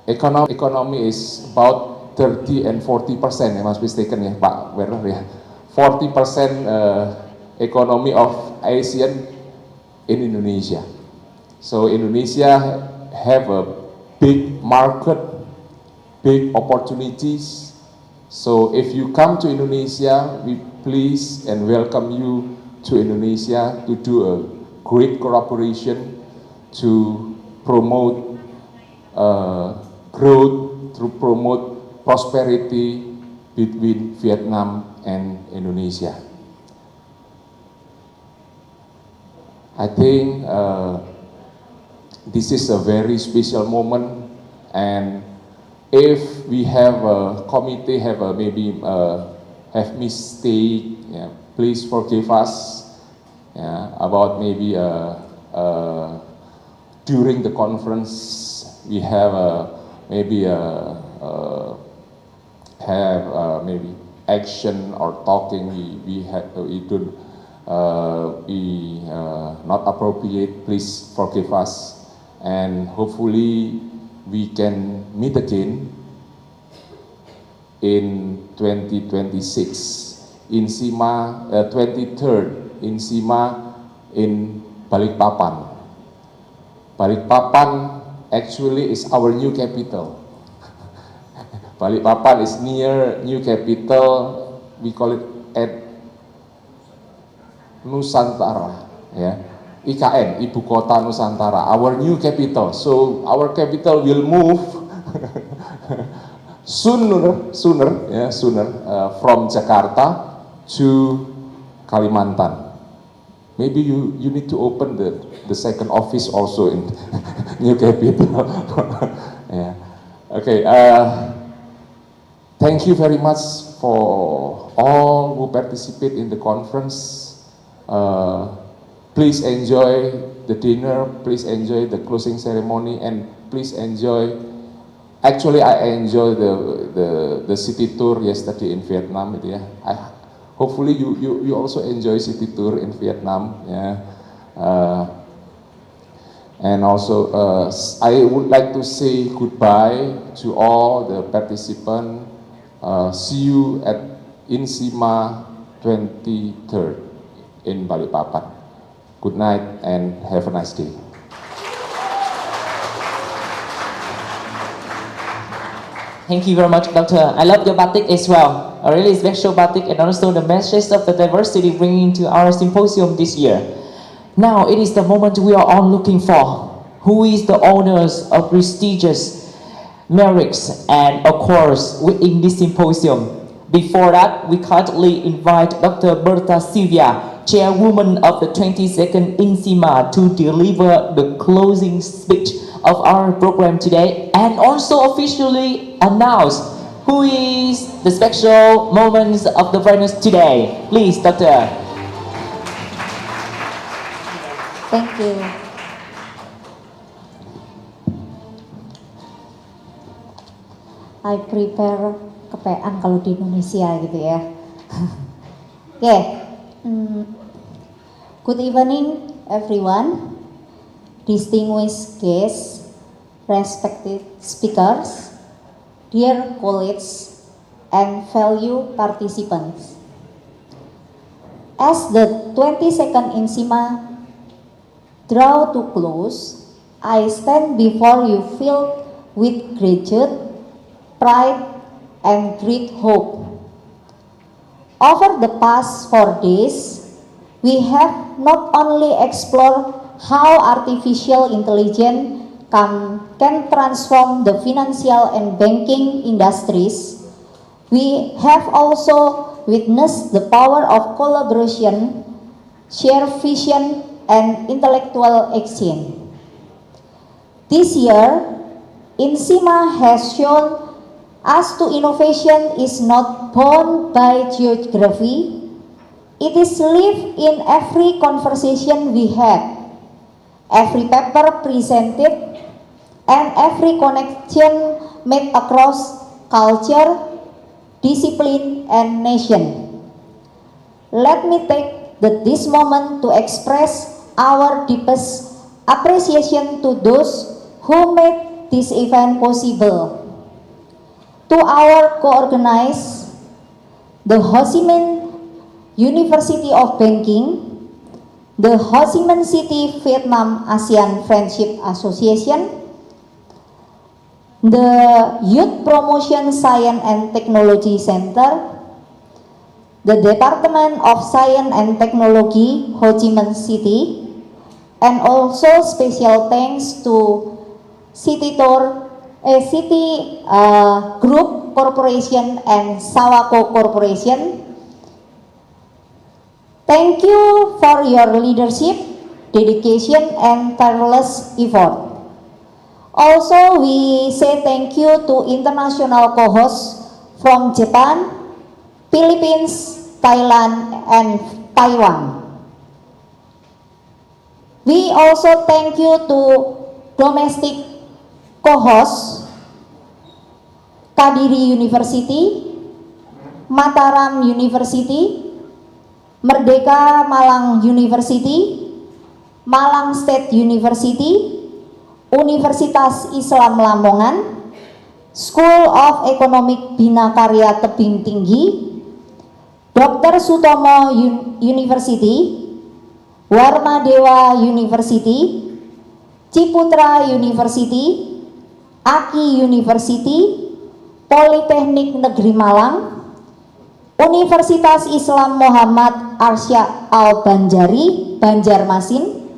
economy is about 30 and 40%, I must be mistaken, ya Pak Werner, ya. 40% economy of Asian in Indonesia. So Indonesia have a big market, big opportunities. So if you come to Indonesia, we please and welcome you to Indonesia to do a great collaboration to promote growth, to promote prosperity between Vietnam and Indonesia. I think this is a very special moment, and if we have a committee have mistake, yeah, please forgive us, yeah, about maybe during the conference we have maybe action or talking we don't not appropriate. Please forgive us, and hopefully we can meet again in 2026 Insyma, 23rd Insyma in Balikpapan. Balikpapan actually is our new capital. Balikpapan is near new capital. We call it at Nusantara, ya. IKN, Ibu Kota Nusantara, our new capital. So our capital will move sooner from Jakarta to Kalimantan. Maybe you need to open the second office also in new capital. Yeah. Okay. Thank you very much for all who participate in the conference. Please enjoy the dinner, please enjoy the closing ceremony, and please enjoy. Actually, I enjoy the city tour yesterday in Vietnam. Ya. Hopefully you also enjoy city tour in Vietnam. Yeah. And also, I would like to say goodbye to all the participants. See you at Insyma 23rd in Balikpapan. Good night and have a nice day. Thank you very much, Doctor. I love your batik as well. A really special batik and also the message of the diversity bringing to our symposium this year. Now it is the moment we are all looking for. Who is the owners of prestigious merits and of course within this symposium? Before that, we kindly invite Dr. Berta Silvia, Chairwoman of the 22nd Insyma, to deliver the closing speech of our program today and also officially announce who is the special moments of the winners today. Please, Doctor. Thank you. I prepare kepean kalau di Indonesia gitu ya. Oke. Good evening everyone, distinguished guests, respected speakers, dear colleagues and fellow participants. As the 22nd Insyma draw to close, I stand before you filled with gratitude, pride and great hope. Over the past 4 days, we have not only explored how artificial intelligence can transform the financial and banking industries, we have also witnessed the power of collaboration, shared vision, and intellectual exchange. This year, Insyma has shown us to innovation is not bound by geography. It is lived in every conversation we have, every paper presented, and every connection made across culture, discipline, and nation. Let me take this moment to express our deepest appreciation to those who made this event possible. To our co-organizers, the Ho Chi Minh University of Banking, the Ho Chi Minh City Vietnam ASEAN Friendship Association, the Youth Promotion Science and Technology Center, the Department of Science and Technology Ho Chi Minh City, and also special thanks to City Group Corporation and Sawako Corporation. Thank you for your leadership, dedication, and tireless effort. Also, we say thank you to international co-hosts from Japan, Philippines, Thailand, and Taiwan. We also thank you to domestic co-hosts, Kadiri University, Mataram University, Merdeka Malang University, Malang State University, Universitas Islam Lamongan, School of Economic Bina Karya Tebing Tinggi, Dr. Sutomo University, Warmadewa University, Ciputra University, Aki University, Politeknik Negeri Malang, Universitas Islam Muhammad Arsya Al-Banjari, Banjarmasin,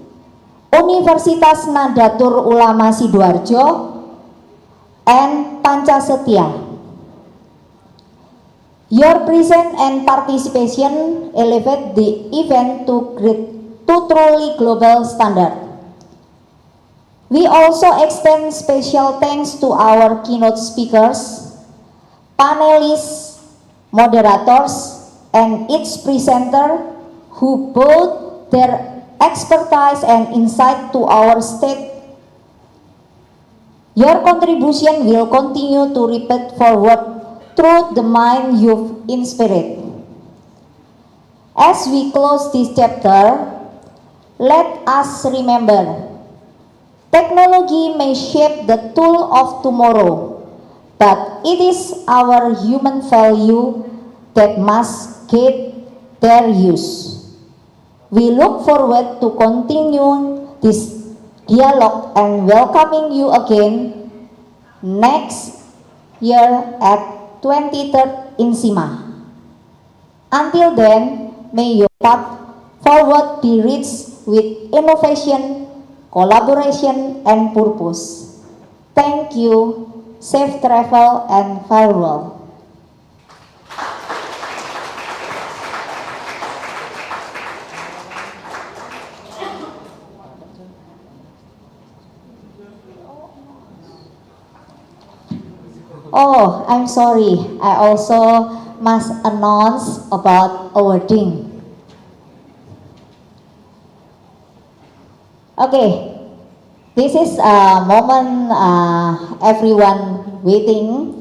Universitas Nadatul Ulama Sidoarjo, and Pancasetia. Your presence and participation elevate the event to truly global standard. We also extend special thanks to our keynote speakers, panelists, moderators, and each presenter who brought their expertise and insight to our state. Your contribution will continue to repeat forward through the mind you've inspired. As we close this chapter, let us remember, technology may shape the tool of tomorrow, but it is our human value that must guide their use. We look forward to continue this dialogue and welcoming you again next year at 23rd Insyma. Until then, may your path forward be rich with innovation, collaboration, and purpose. Thank you, safe travel, and farewell. Oh, I'm sorry. I also must announce about awarding. Okay, this is a moment everyone waiting.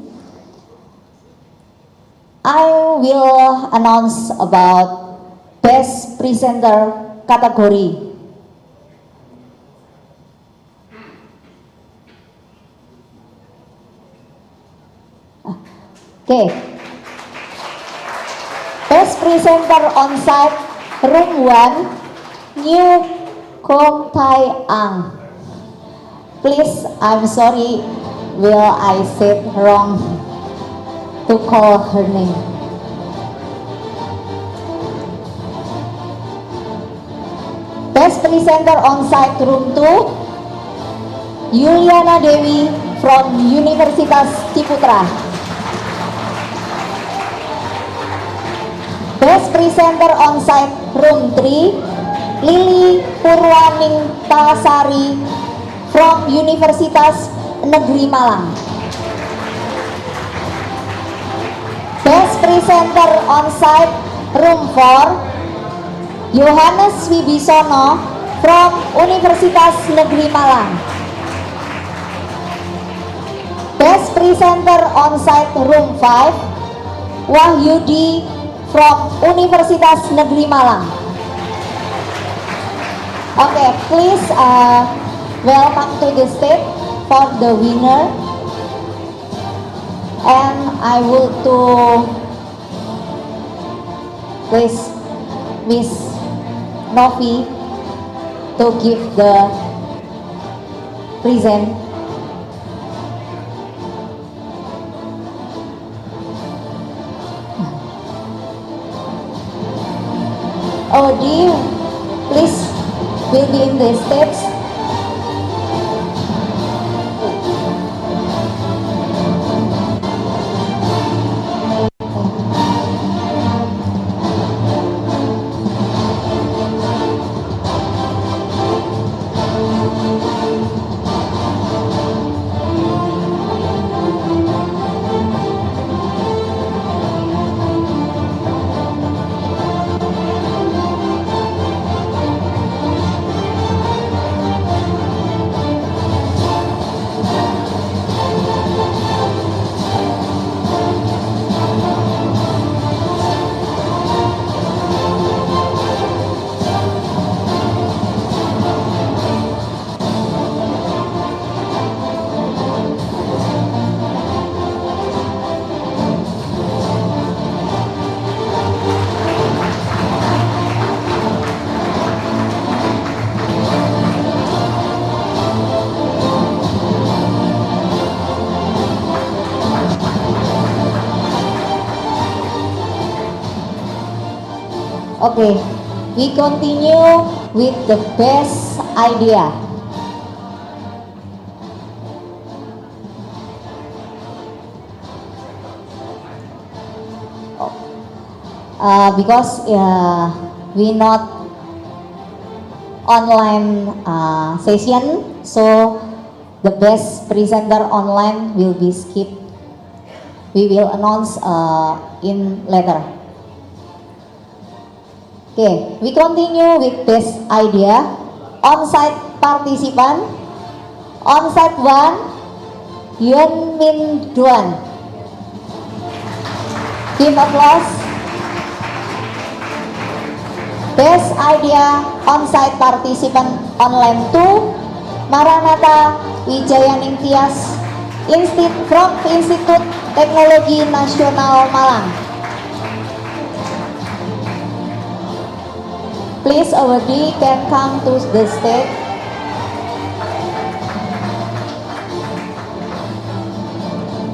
I will announce about Best Presenter category. Okay. Best Presenter on site, room 1, New Kong Tai Ang. Please, I'm sorry, will I said wrong to call her name. Best Presenter on site, room 2, Yuliana Dewi from Universitas Ciputra. Best Presenter on site, room 3, Lili Purwaningsari from Universitas Negeri Malang. Best Presenter on site, room 4, Yohanes Wibisono from Universitas Negeri Malang. Best Presenter on site, room 5, Wahyudi from Universitas Negeri Malang. Okay, please welcome to the stage for the winner. And I would to please Miss Novi to give the present. Odi, please will be in the steps. Okay, we continue with the best idea. Because we not online session, so the best presenter online will be skipped. We will announce in later. Okay, we continue with best idea. On-site participant. On-site 1, Yun Min Duan. Give applause. Best idea on-site participant online 2, Maranatha Wijayaning Tias from Institut Teknologi Nasional Malang. Please everybody can come to the stage.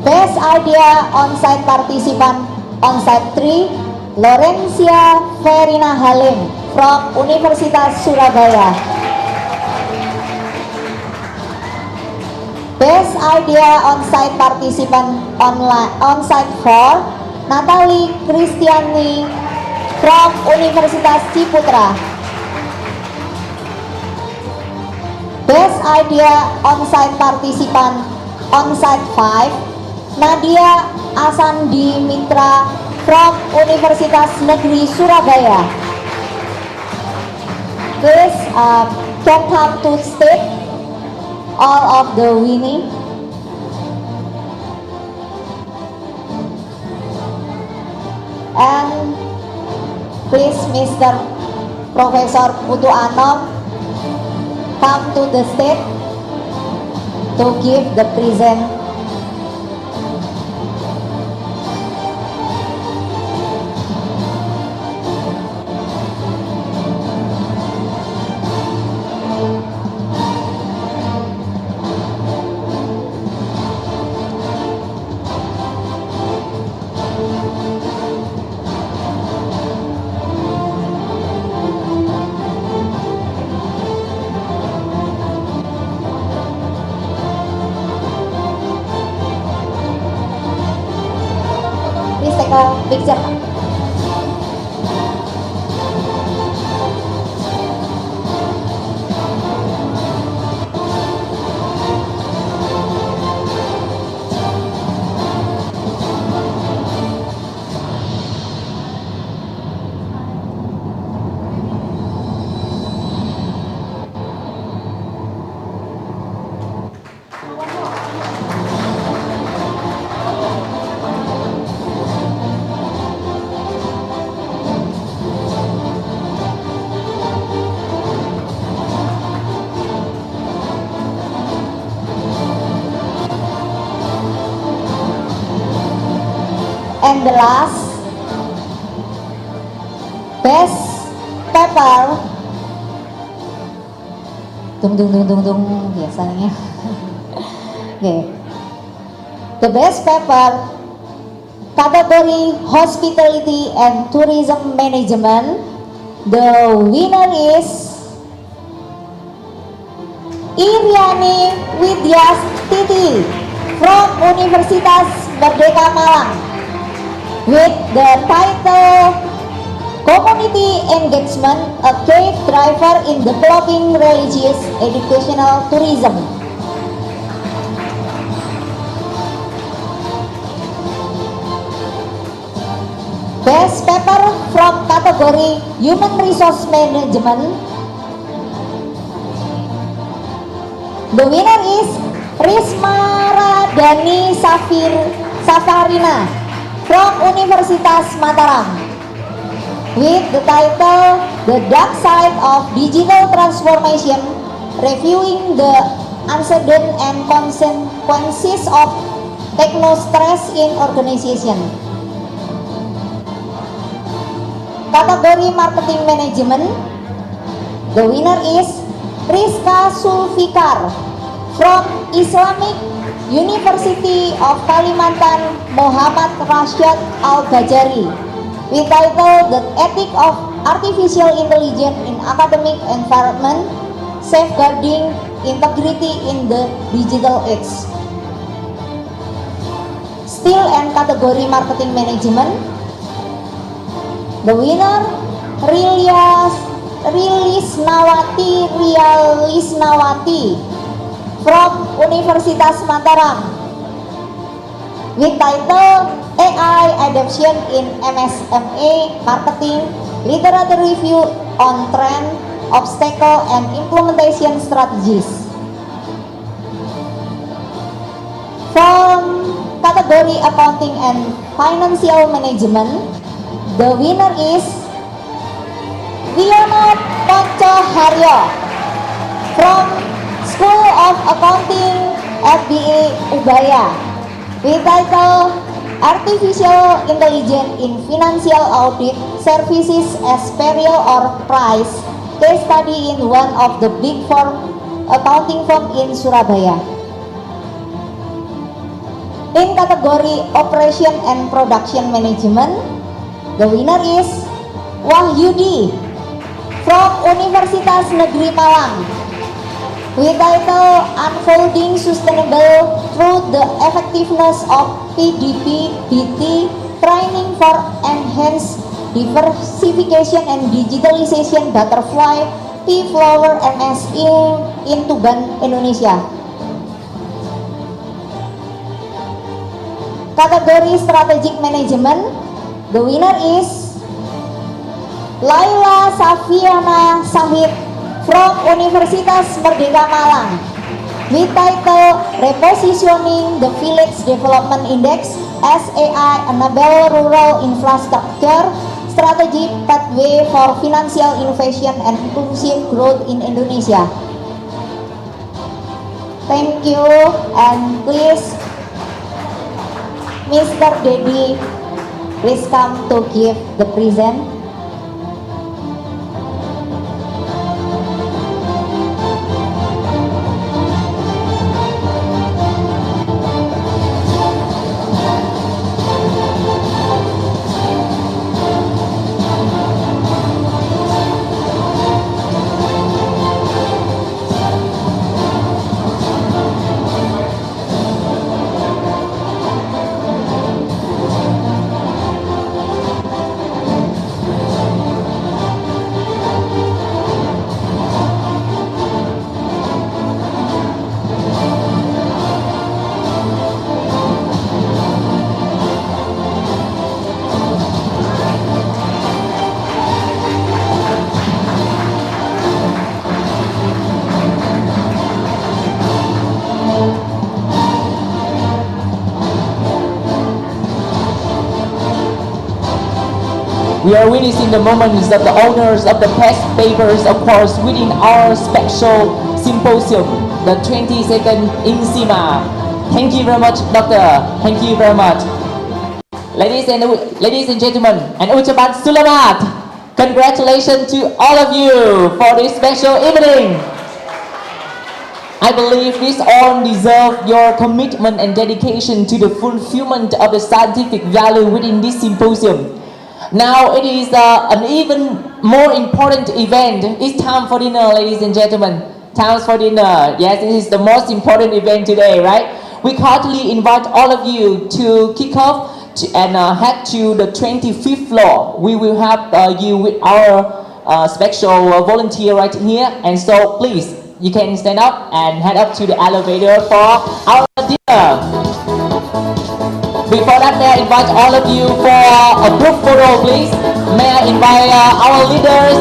Best idea on-site participant on-site 3, Lorencia Verina Halim from Universitas Surabaya. Best idea on-site participant online on-site 4, Natalie Kristiani from Universitas Ciputra. Best idea on-site participant on-site 5, Nadia Asandi Mitra from Universitas Negeri Surabaya. Please can come to stage all of the winning. And please Mr. Professor Putu Anom come to the stage to give the present. Please take a picture. And the last, best paper. Tung biasanya. Okay. The best paper category hospitality and tourism management. The winner is Iriani Widyastiti from Universitas Merdeka Malang, with the title Community Engagement, a Cave Driver in Developing Religious Educational Tourism. Best paper from category Human Resource Management. The winner is Risma Radani Safarina from Universitas Mataram, with the title The Dark Side of Digital Transformation, Reviewing the Antecedents and Consequences of Techno-Stress in Organization. Kategori Marketing Management, the winner is Rizka Sulfikar from Islamic University of Kalimantan Muhammad Rashid Al-Bajari, We title The Ethic of Artificial Intelligence in Academic Environment, Safeguarding Integrity in the Digital Age. Still and category Marketing Management. The winner, Rialisnawati from Universitas Mataram with title AI Adoption in MSME Marketing, Literature Review on Trend, Obstacle and Implementation Strategies. From category Accounting and Financial Management, the winner is Wiono Poncoharyo from School of Accounting FBA Ubaya with title Artificial Intelligence in Financial Audit Services as Peril or Price, case study in one of the big four accounting firm in Surabaya. In category Operation and Production Management, the winner is Wahyudi from Universitas Negeri Malang with title Unfolding Sustainable Through the Effectiveness of PDP-BT Training for Enhanced Diversification and Digitalization Butterfly Pea Flower MS in Tuban, Indonesia. Category Strategic Management, the winner is Laila Safiana Sahid from Universitas Merdeka Malang with title Repositioning the Village Development Index as AI Enable Rural Infrastructure Strategy Pathway for Financial Innovation and Inclusive Growth in Indonesia. Thank you, and please Mr. Dedi, please come to give the present. We are witnessing the moments of the owners of the past papers, of course, within our special symposium, the 22nd Insyma. Thank you very much, Doctor. Thank you very much. Ladies and gentlemen, and ucapan selamat. Congratulations to all of you for this special evening. I believe this all deserve your commitment and dedication to the fulfillment of the scientific value within this symposium. Now it is an even more important event. It's time for dinner, ladies and gentlemen. Time for dinner. Yes, it is the most important event today, right? We cordially invite all of you to kick off and head to the 25th floor. We will have you with our special volunteer right here. And so please, you can stand up and head up to the elevator for our dinner. Before that, may I invite all of you for a group photo, please. May I invite our leaders,